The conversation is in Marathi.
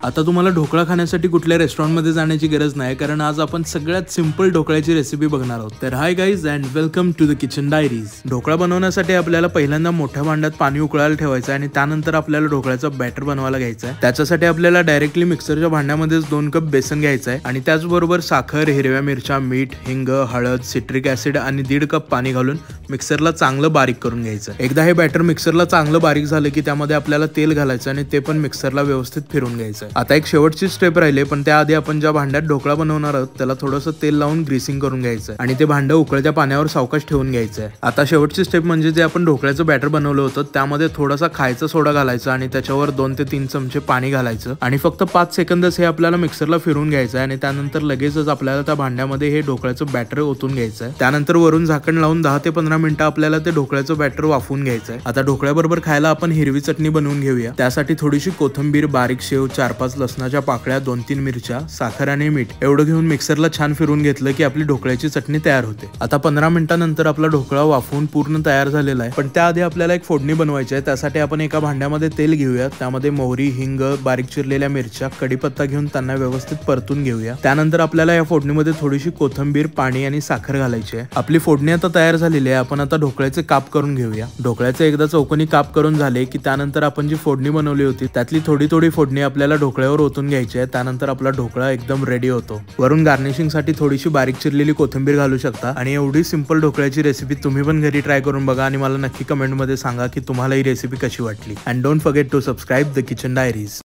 आता तुम्हाला ढोकळा खाण्यासाठी कुठल्या रेस्टॉरंटमध्ये जाण्याची गरज नाही, कारण आज आपण सगळ्यात सिंपल ढोकळ्याची रेसिपी बघणार आहोत। तर hi guys and welcome to the kitchen diaries. Dhokla बनवण्यासाठी आपल्याला पहिल्यांदा मोठ्या भांड्यात पाणी उकळायला ठेवायचं आणि त्यानंतर आपल्याला ढोकळ्याचा बॅटर बनवायला घ्यायचा आहे। त्याच्यासाठी आपल्याला डायरेक्टली मिक्सरच्या भांड्यामध्येच 2 कप बेसन घ्यायचं आहे आणि त्याचबरोबर साखर, हिरव्या मिरच्या, मीठ, हिंग, हळद, सिट्रिक ऍसिड आणि 1.5 कप पाणी घालून मिक्सरला चांगलं बारीक करून घ्यायचं। एकदा हे बॅटर मिक्सरला चांगलं बारीक झालं की त्यामध्ये आपल्याला तेल घालायचं आणि ते पण मिक्सरला व्यवस्थित फिरून घ्यायचं। आता एक शेवटची स्टेप राहिले, पण त्याआधी आपण ज्या भांड्यात ढोकळा बनवणार आहोत त्याला थोडंसं तेल लावून ग्रीसिंग करून घ्यायचं आणि ते भांडं उकळत्या पाण्यावर सावकाश ठेवून घ्यायचं। आता शेवटची स्टेप म्हणजे जे आपण ढोकळ्याचं बॅटर बनवलं होतं त्यामध्ये थोडासा खायचा सोडा घालायचा आणि त्याच्यावर 2 ते 3 चमचे पाणी घालायचं आणि फक्त 5 सेकंदच हे आपल्याला मिक्सरला फिरून घ्यायचं आणि त्यानंतर लगेचच आपल्याला त्या भांड्यामध्ये हे ढोकळ्याचं बॅटर ओतून घ्यायचं आहे। त्यानंतर वरून झाकण लावून 10 ते 15 मिनिटं आपल्याला ते ढोकळ्याचं बॅटर वाफवून घ्यायचं आहे। आता ढोकळ्याबरोबर खायला आपण हिरवी चटणी बनवून घेऊया। त्यासाठी थोडीशी कोथिंबीर, बारीक शेव, 4-5 लसणाच्या पाकळ्या, 2-3 मिरच्या, साखर आणि मीठ एवढं घेऊन मिक्सरला छान फिरून घेतलं की आपली ढोकळ्याची चटणी तयार होते। आता 15 मिनिटांनंतर आपला ढोकळा वाफवून पूर्ण तयार झालेला आहे, पण त्याआधी आपल्याला एक फोडणी बनवायची आहे। त्यासाठी आपण एका भांड्यामध्ये तेल घेऊया, त्यामध्ये मोहरी, हिंग, बारीक चिरलेल्या मिरच्या, कढीपत्ता घेऊन त्यांना व्यवस्थित परतून घेऊया। त्यानंतर आपल्याला या फोडणीमध्ये थोडीशी कोथिंबीर, पाणी आणि साखर घालायची आहे। आपली फोडणी आता तयार झालेली आहे। आपण आता ढोकळ्याचे काप करून घेऊया। ढोकळ्याचे एकदा चौकोनी काप करून झाले की त्यानंतर आपण जी फोडणी बनवली होती त्यातली थोडी फोडणी आपल्याला ढोकळ्यावर ओतून घ्यायची आहे। त्यानंतर आपला ढोकळा एकदम रेडी होतो। वरून गार्निशिंग साठी थोडीशी बारीक चिरलेली कोथिंबीर घालू शकता आणि एवढी सिंपल ढोकळ्याची रेसिपी तुम्ही पण घरी ट्राय करून बघा आणि मला नक्की कमेंट मध्ये सांगा की तुम्हाला ही रेसिपी कशी वाटली। And don't forget to subscribe the kitchen diaries.